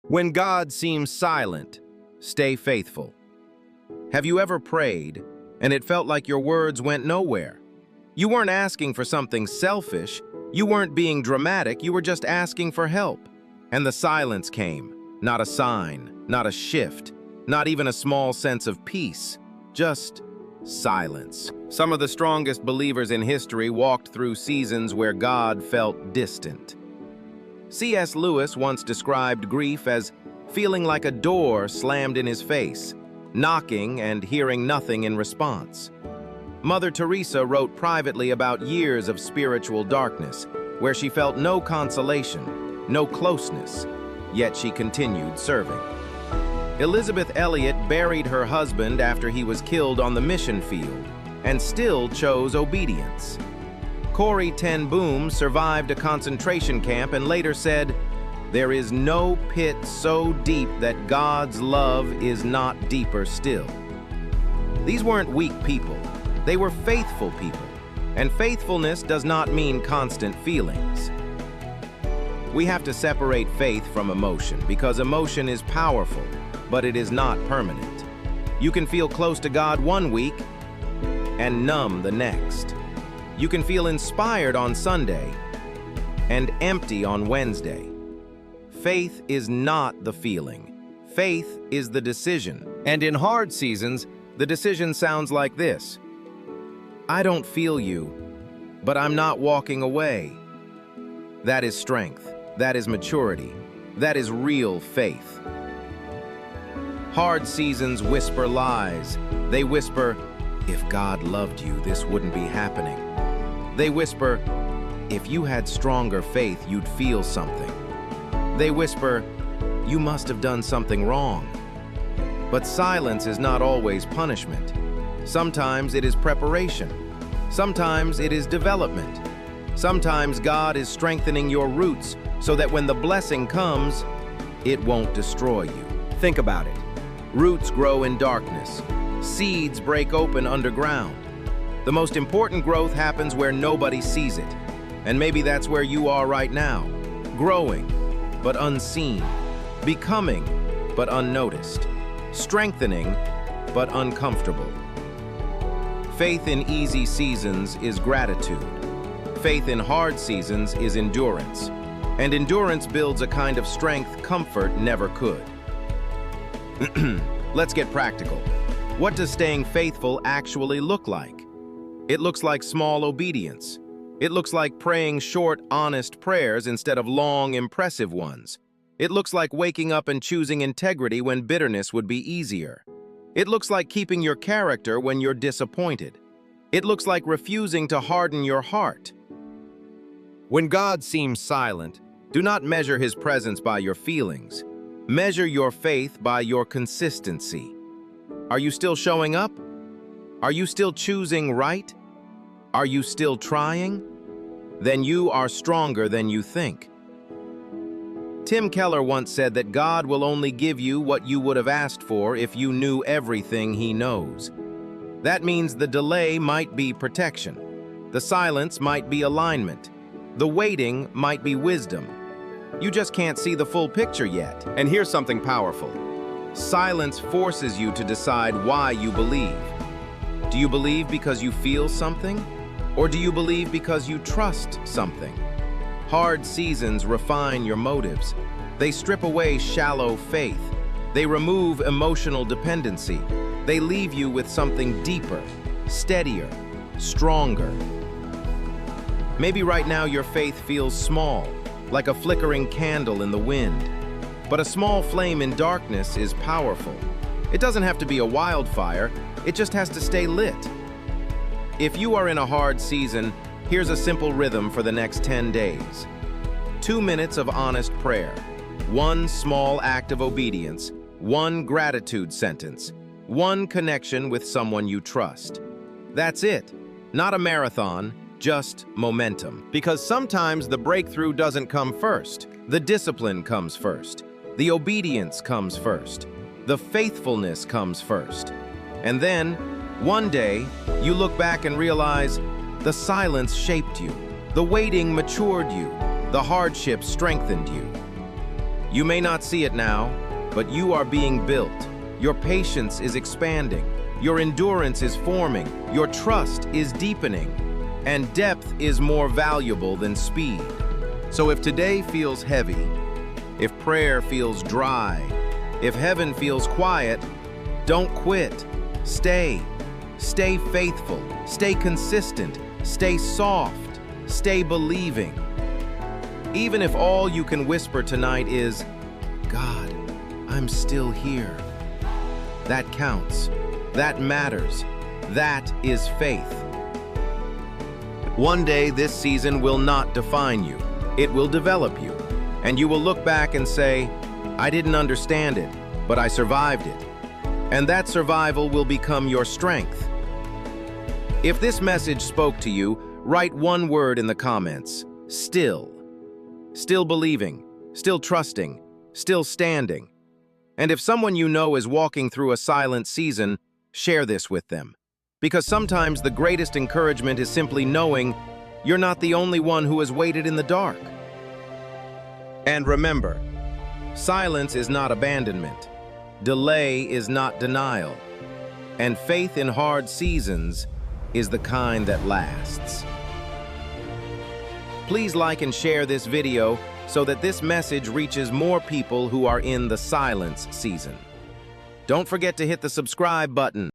When God seems silent, stay faithful. Have you ever prayed and it felt like your words went nowhere? You weren't asking for something selfish, you weren't being dramatic, you were just asking for help. And the silence came, not a sign, not a shift, not even a small sense of peace, just silence. Some of the strongest believers in history walked through seasons where God felt distant. C.S. Lewis once described grief as feeling like a door slammed in his face, knocking and hearing nothing in response. Mother Teresa wrote privately about years of spiritual darkness, where she felt no consolation, no closeness, yet she continued serving. Elisabeth Elliot buried her husband after he was killed on the mission field, and still chose obedience. Corrie ten Boom survived a concentration camp and later said, "There is no pit so deep that God's love is not deeper still." These weren't weak people, they were faithful people, and faithfulness does not mean constant feelings. We have to separate faith from emotion because emotion is powerful, but it is not permanent. You can feel close to God one week and numb the next. You can feel inspired on Sunday and empty on Wednesday. Faith is not the feeling. Faith is the decision. And in hard seasons, the decision sounds like this: I don't feel you, but I'm not walking away. That is strength. That is maturity. That is real faith. Hard seasons whisper lies. They whisper, if God loved you, this wouldn't be happening. They whisper, if you had stronger faith, you'd feel something. They whisper, you must have done something wrong. But silence is not always punishment. Sometimes it is preparation. Sometimes it is development. Sometimes God is strengthening your roots so that when the blessing comes, it won't destroy you. Think about it. Roots grow in darkness. Seeds break open underground. The most important growth happens where nobody sees it. And maybe that's where you are right now. Growing, but unseen. Becoming, but unnoticed. Strengthening, but uncomfortable. Faith in easy seasons is gratitude. Faith in hard seasons is endurance. And endurance builds a kind of strength comfort never could. Let's get practical. What does staying faithful actually look like? It looks like small obedience. It looks like praying short, honest prayers instead of long, impressive ones. It looks like waking up and choosing integrity when bitterness would be easier. It looks like keeping your character when you're disappointed. It looks like refusing to harden your heart. When God seems silent, do not measure his presence by your feelings. Measure your faith by your consistency. Are you still showing up? Are you still choosing right? Are you still trying? Then you are stronger than you think. Tim Keller once said that God will only give you what you would have asked for if you knew everything he knows. That means the delay might be protection. The silence might be alignment. The waiting might be wisdom. You just can't see the full picture yet. And here's something powerful. Silence forces you to decide why you believe. Do you believe because you feel something? Or do you believe because you trust something? Hard seasons refine your motives. They strip away shallow faith. They remove emotional dependency. They leave you with something deeper, steadier, stronger. Maybe right now your faith feels small, like a flickering candle in the wind. But a small flame in darkness is powerful. It doesn't have to be a wildfire, it just has to stay lit. If you are in a hard season, here's a simple rhythm for the next 10 days. 2 minutes of honest prayer, 1 small act of obedience, 1 gratitude sentence, 1 connection with someone you trust. That's it. Not a marathon, just momentum. Because sometimes the breakthrough doesn't come first. The discipline comes first. The obedience comes first. The faithfulness comes first. And then, one day, you look back and realize the silence shaped you. The waiting matured you. The hardship strengthened you. You may not see it now, but you are being built. Your patience is expanding. Your endurance is forming. Your trust is deepening. And depth is more valuable than speed. So if today feels heavy, if prayer feels dry, if heaven feels quiet, don't quit. Stay. Stay faithful. Stay consistent. Stay soft. Stay believing. Even if all you can whisper tonight is, God, I'm still here. That counts. That matters. That is faith. One day this season will not define you. It will develop you. And you will look back and say, I didn't understand it, but I survived it. And that survival will become your strength. If this message spoke to you, write one word in the comments: still. Still believing, still trusting, still standing. And if someone you know is walking through a silent season, share this with them. Because sometimes the greatest encouragement is simply knowing you're not the only one who has waited in the dark. And remember, silence is not abandonment. Delay is not denial. And faith in hard seasons is the kind that lasts. Please like and share this video so that this message reaches more people who are in the silence season. Don't forget to hit the subscribe button.